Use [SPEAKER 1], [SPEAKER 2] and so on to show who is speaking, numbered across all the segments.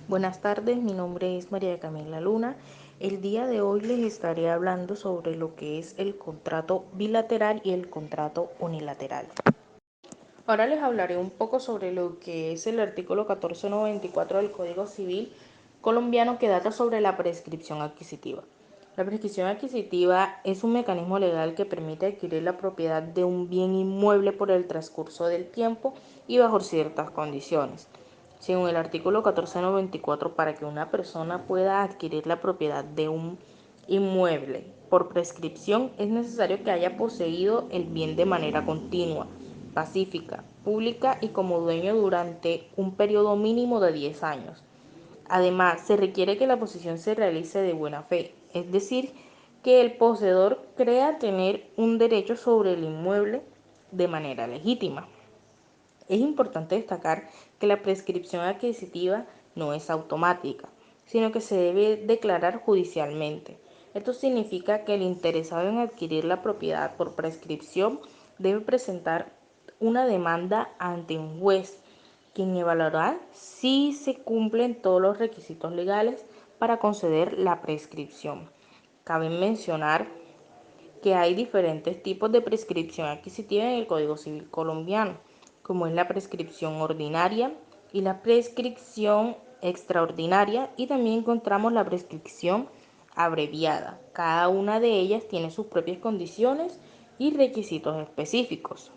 [SPEAKER 1] Buenas tardes, mi nombre es María Camila Luna. El día de hoy les estaré hablando sobre lo que es el contrato bilateral y el contrato unilateral. Ahora les hablaré un poco sobre lo que es el artículo 1494 del Código Civil colombiano que data sobre la prescripción adquisitiva. La prescripción adquisitiva es un mecanismo legal que permite adquirir la propiedad de un bien inmueble por el transcurso del tiempo y bajo ciertas condiciones. Según el artículo 1494, para que una persona pueda adquirir la propiedad de un inmueble por prescripción, es necesario que haya poseído el bien de manera continua, pacífica, pública y como dueño durante un periodo mínimo de 10 años. Además, se requiere que la posesión se realice de buena fe, es decir, que el poseedor crea tener un derecho sobre el inmueble de manera legítima. Es importante destacar que la prescripción adquisitiva no es automática, sino que se debe declarar judicialmente. Esto significa que el interesado en adquirir la propiedad por prescripción debe presentar una demanda ante un juez, quien evaluará si se cumplen todos los requisitos legales para conceder la prescripción. Cabe mencionar que hay diferentes tipos de prescripción adquisitiva en el Código Civil colombiano, como es la prescripción ordinaria y la prescripción extraordinaria, y también encontramos la prescripción abreviada. Cada una de ellas tiene sus propias condiciones y requisitos específicos.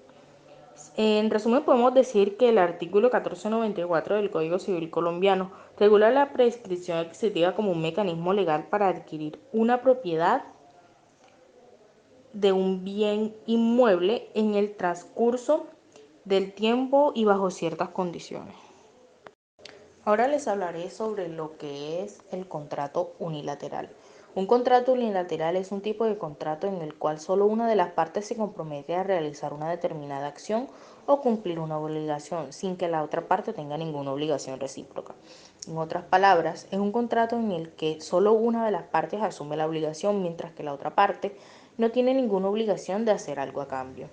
[SPEAKER 1] En resumen, podemos decir que el artículo 1494 del Código Civil colombiano regula la prescripción adquisitiva como un mecanismo legal para adquirir una propiedad de un bien inmueble en el transcurso del tiempo y bajo ciertas condiciones. Ahora les hablaré sobre lo que es el contrato unilateral. Un contrato unilateral es un tipo de contrato en el cual solo una de las partes se compromete a realizar una determinada acción o cumplir una obligación sin que la otra parte tenga ninguna obligación recíproca. En otras palabras, es un contrato en el que solo una de las partes asume la obligación mientras que la otra parte no tiene ninguna obligación de hacer algo a cambio.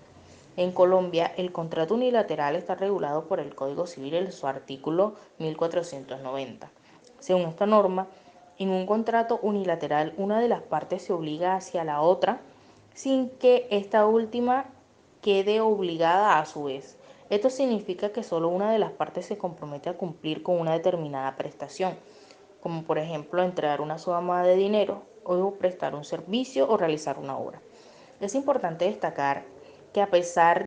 [SPEAKER 1] En Colombia, el contrato unilateral está regulado por el Código Civil en su artículo 1490. Según esta norma, en un contrato unilateral, una de las partes se obliga hacia la otra sin que esta última quede obligada a su vez. Esto significa que solo una de las partes se compromete a cumplir con una determinada prestación, como por ejemplo entregar una suma de dinero o prestar un servicio o realizar una obra. Es importante destacar que a pesar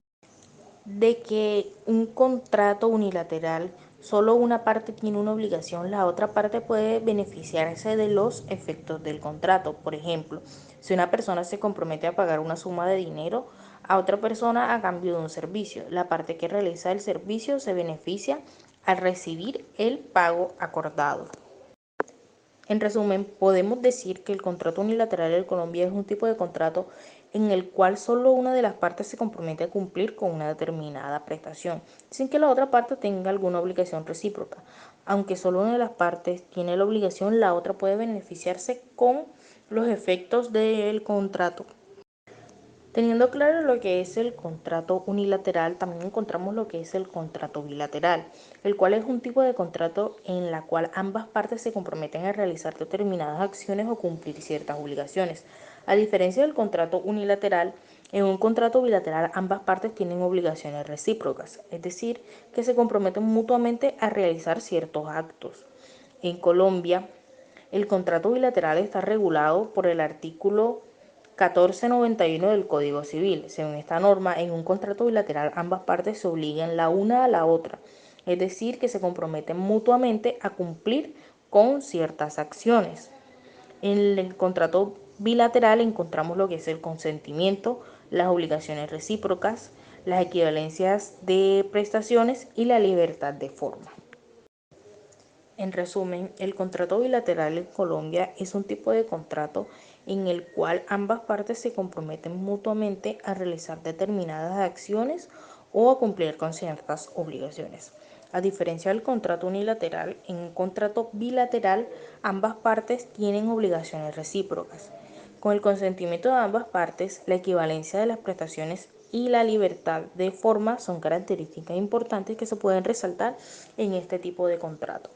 [SPEAKER 1] de que un contrato unilateral solo una parte tiene una obligación, la otra parte puede beneficiarse de los efectos del contrato. Por ejemplo, si una persona se compromete a pagar una suma de dinero a otra persona a cambio de un servicio, la parte que realiza el servicio se beneficia al recibir el pago acordado. En resumen, podemos decir que el contrato unilateral en Colombia es un tipo de contrato en el cual solo una de las partes se compromete a cumplir con una determinada prestación, sin que la otra parte tenga alguna obligación recíproca. Aunque solo una de las partes tiene la obligación, la otra puede beneficiarse con los efectos del contrato. Teniendo claro lo que es el contrato unilateral, también encontramos lo que es el contrato bilateral, el cual es un tipo de contrato en la cual ambas partes se comprometen a realizar determinadas acciones o cumplir ciertas obligaciones. A diferencia del contrato unilateral, en un contrato bilateral ambas partes tienen obligaciones recíprocas, es decir, que se comprometen mutuamente a realizar ciertos actos. En Colombia, el contrato bilateral está regulado por el artículo 1491 del Código Civil. Según esta norma, en un contrato bilateral ambas partes se obligan la una a la otra, es decir, que se comprometen mutuamente a cumplir con ciertas acciones. En el contrato bilateral encontramos lo que es el consentimiento, las obligaciones recíprocas, las equivalencias de prestaciones y la libertad de forma. En resumen, el contrato bilateral en Colombia es un tipo de contrato en el cual ambas partes se comprometen mutuamente a realizar determinadas acciones o a cumplir con ciertas obligaciones. A diferencia del contrato unilateral, en un contrato bilateral ambas partes tienen obligaciones recíprocas. Con el consentimiento de ambas partes, la equivalencia de las prestaciones y la libertad de forma son características importantes que se pueden resaltar en este tipo de contrato.